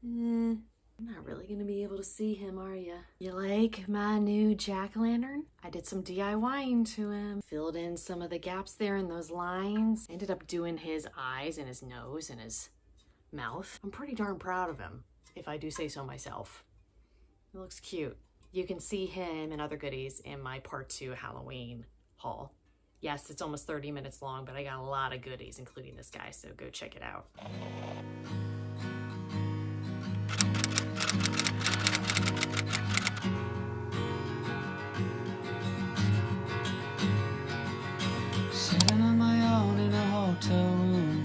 You're not really gonna be able to see him, are you? You like my new jack-o'-lantern? I did some DIYing to him. Filled in some of the gaps there in those lines. Ended up doing his eyes and his nose and his mouth. I'm pretty darn proud of him, if I do say so myself. It looks cute. You can see him and other goodies in my part 2 Halloween haul. Yes, it's almost 30 minutes long, but I got a lot of goodies, including this guy, so go check it out. Sitting on my own in a hotel room.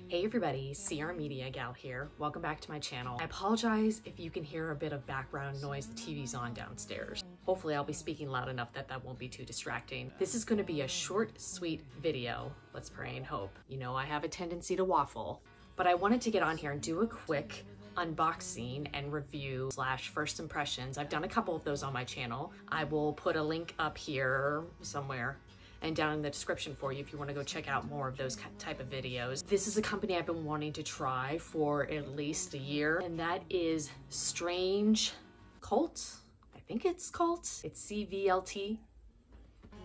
Hey everybody, CR Media Gal here. Welcome back to my channel. I apologize if you can hear a bit of background noise. The TV's on downstairs. Hopefully I'll be speaking loud enough that that won't be too distracting. This is going to be a short, sweet video. Let's pray and hope. You know I have a tendency to waffle, but I wanted to get on here and do a quick unboxing and review / first impressions. I've done a couple of those on my channel. I will put a link up here somewhere and down in the description for you if you want to go check out more of those type of videos. This is a company I've been wanting to try for at least a year, and that is Strange Cvlt. I think it's Cult. It's Cvlt.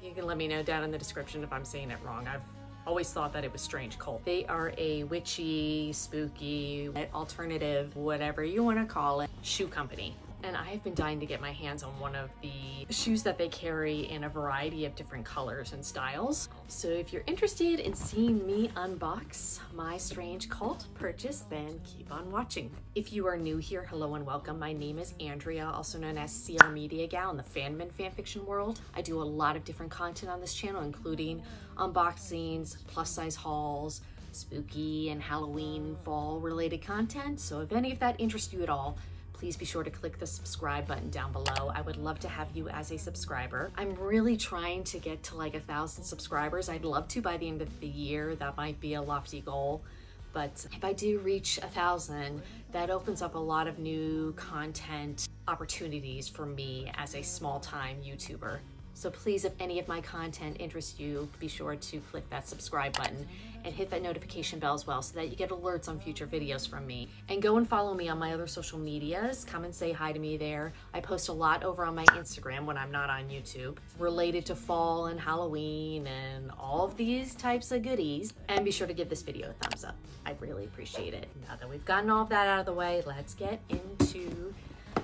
You can let me know down in the description if I'm saying it wrong. I've always thought that it was Strange Cvlt. They are a witchy, spooky, alternative, whatever you want to call it, shoe company. And I have been dying to get my hands on one of the shoes that they carry in a variety of different colors and styles. So if you're interested in seeing me unbox my Strange Cvlt purchase, then keep on watching. If you are new here, hello and welcome. My name is Andrea, also known as CR Media Gal in the fandom fanfiction world. I do a lot of different content on this channel, including unboxings, plus size hauls, spooky and Halloween fall related content. So if any of that interests you at all, please be sure to click the subscribe button down below. I would love to have you as a subscriber. I'm really trying to get to like 1,000 subscribers. I'd love to by the end of the year. That might be a lofty goal. But if I do reach 1,000, that opens up a lot of new content opportunities for me as a small-time YouTuber. So please, if any of my content interests you, be sure to click that subscribe button and hit that notification bell as well so that you get alerts on future videos from me. And go and follow me on my other social medias. Come and say hi to me there. I post a lot over on my Instagram when I'm not on YouTube, related to fall and Halloween and all of these types of goodies. And be sure to give this video a thumbs up. I really appreciate it. Now that we've gotten all of that out of the way, let's get into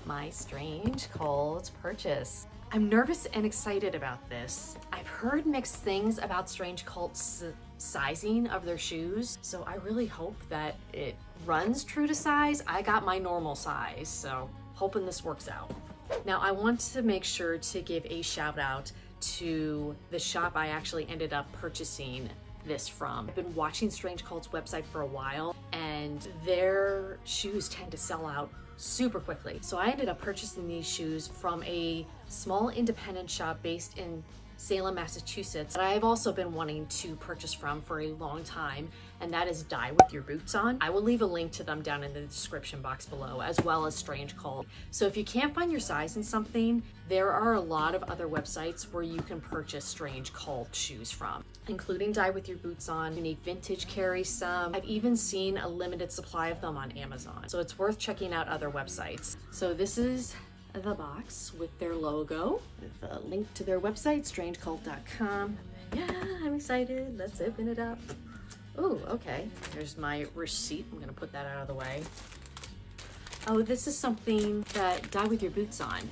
my Strange Cvlt purchase. I'm nervous and excited about this. I've heard mixed things about Strange Cvlt's sizing of their shoes, so I really hope that it runs true to size. I got my normal size, so hoping this works out. Now, I want to make sure to give a shout out to the shop I actually ended up purchasing this from. I've been watching Strange Cvlt's website for a while, and their shoes tend to sell out super quickly. So I ended up purchasing these shoes from a small independent shop based in Salem, Massachusetts, that I've also been wanting to purchase from for a long time, and that is Die With Your Boots On. I will leave a link to them down in the description box below, as well as Strange Cvlt. So if you can't find your size in something, there are a lot of other websites where you can purchase Strange Cvlt shoes from, including Die With Your Boots On. Unique Vintage carries some. I've even seen a limited supply of them on Amazon. So it's worth checking out other websites. So this is the box with their logo, with a link to their website, strangecvlt.com. Yeah, I'm excited. Let's open it up. Oh, okay. There's my receipt. I'm gonna put that out of the way. Oh, this is something that Die With Your Boots On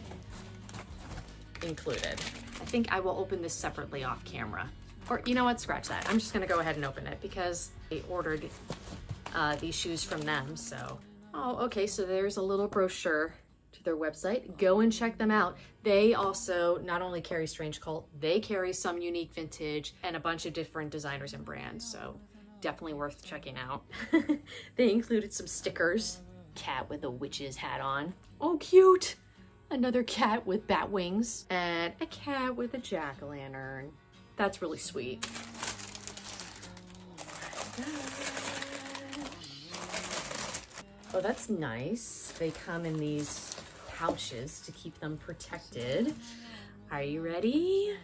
included. I think I will open this separately off camera. Or you know what, scratch that. I'm just gonna go ahead and open it because I ordered these shoes from them, so. Oh, okay, so there's a little brochure to their website. Go and check them out. They also not only carry Strange Cvlt, they carry some Unique Vintage and a bunch of different designers and brands, so definitely worth checking out. They included some stickers. Cat with a witch's hat on. Oh, cute! Another cat with bat wings. And a cat with a jack-o'-lantern. That's really sweet. Oh, that's nice. They come in these pouches to keep them protected. Are you ready?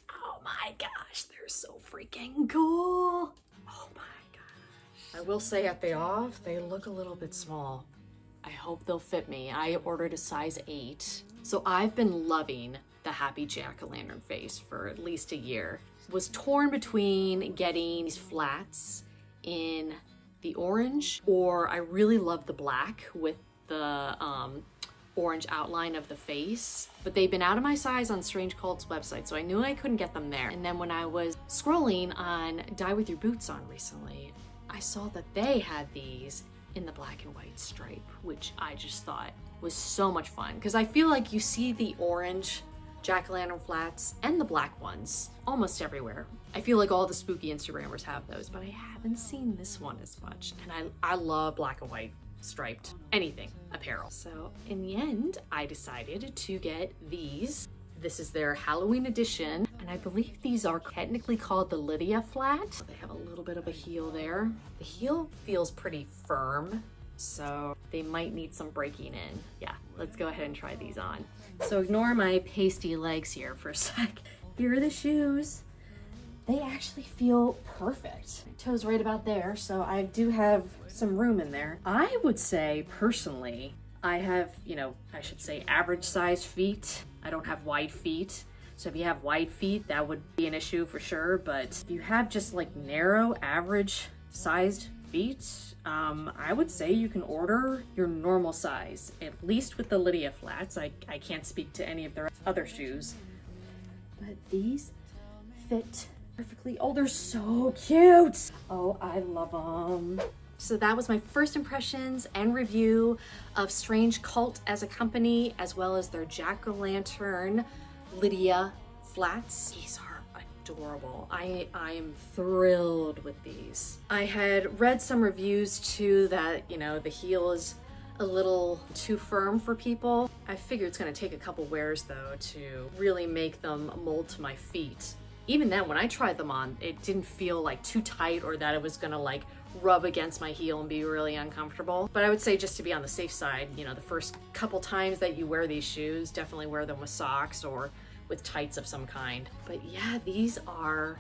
Oh my gosh, they're so freaking cool. Oh my gosh. I will say at the off, they look a little bit small. I hope they'll fit me. I ordered a size 8. So I've been loving the happy jack-o'-lantern face for at least a year. Was torn between getting these flats in the orange, or I really love the black with the orange outline of the face, but they've been out of my size on Strange Cvlt's website, so I knew I couldn't get them there. And then when I was scrolling on Die With Your Boots On recently, I saw that they had these in the black and white stripe, which I just thought was so much fun, because I feel like you see the orange jack-o'-lantern flats and the black ones almost everywhere. I feel like all the spooky Instagrammers have those, but I haven't seen this one as much. And I love black and white striped anything apparel. So in the end, I decided to get these. This is their Halloween edition, and I believe these are technically called the Lydia flat. They have a little bit of a heel there. The heel feels pretty firm, so they might need some breaking in. Yeah, let's go ahead and try these on. So ignore my pasty legs here for a sec. Here are the shoes. They actually feel perfect. My toes right about there, so I do have some room in there. I would say, personally, I have, I should say average size feet. I don't have wide feet. So if you have wide feet, that would be an issue for sure. But if you have just like narrow, average sized feet, I would say you can order your normal size, at least with the Lydia flats. I can't speak to any of their other shoes, but these fit perfectly. Oh, they're so cute. Oh, I love them. So that was my first impressions and review of Strange Cvlt as a company, as well as their jack-o'-lantern Lydia flats. These are adorable. I am thrilled with these. I had read some reviews too that, the heel is a little too firm for people. I figure it's gonna take a couple wears though to really make them mold to my feet. Even then, when I tried them on, it didn't feel like too tight or that it was gonna like rub against my heel and be really uncomfortable. But I would say, just to be on the safe side, the first couple times that you wear these shoes, definitely wear them with socks or with tights of some kind. But yeah, these are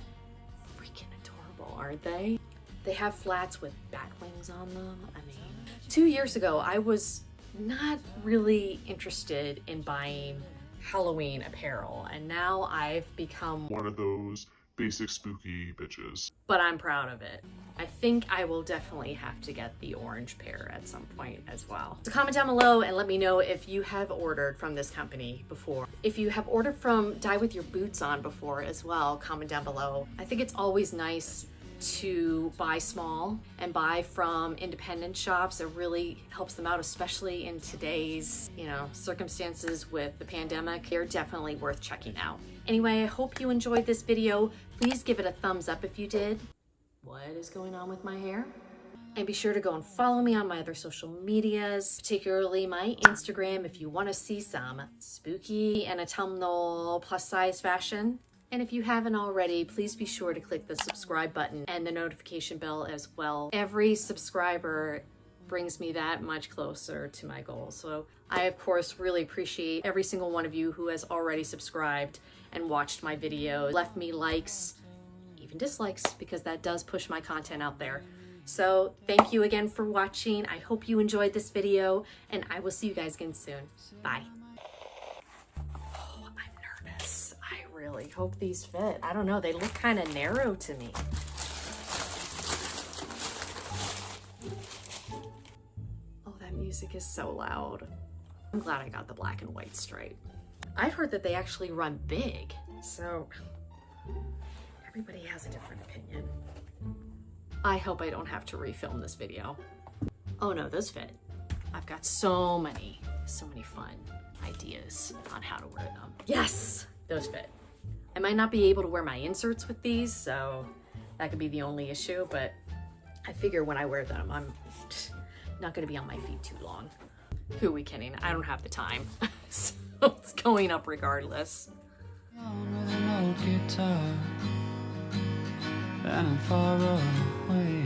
freaking adorable, aren't they? They have flats with back wings on them. I mean, 2 years ago, I was not really interested in buying Halloween apparel, and now I've become one of those basic spooky bitches. But I'm proud of it. I think I will definitely have to get the orange pair at some point as well. So comment down below and let me know if you have ordered from this company before. If you have ordered from Die With Your Boots On before as well, comment down below. I think it's always nice to buy small and buy from independent shops. It really helps them out, especially in today's, circumstances with the pandemic. They're definitely worth checking out. Anyway, I hope you enjoyed this video. Please give it a thumbs up if you did. What is going on with my hair? And be sure to go and follow me on my other social medias, particularly my Instagram if you want to see some spooky and autumnal plus size fashion. And if you haven't already, please be sure to click the subscribe button and the notification bell as well. Every subscriber brings me that much closer to my goal. So I, of course, really appreciate every single one of you who has already subscribed and watched my videos, left me likes, even dislikes, because that does push my content out there. So thank you again for watching. I hope you enjoyed this video, and I will see you guys again soon. Bye. Oh, I'm nervous. I really hope these fit. I don't know, they look kind of narrow to me. Oh, that music is so loud. I'm glad I got the black and white stripe. I've heard that they actually run big, so everybody has a different opinion. I hope I don't have to refilm this video. Oh no, those fit. I've got so many fun ideas on how to wear them. Yes, those fit. I might not be able to wear my inserts with these, so that could be the only issue, but I figure when I wear them, I'm not gonna be on my feet too long. Who are we kidding? I don't have the time. So it's going up regardless. With an old guitar, and I'm far away.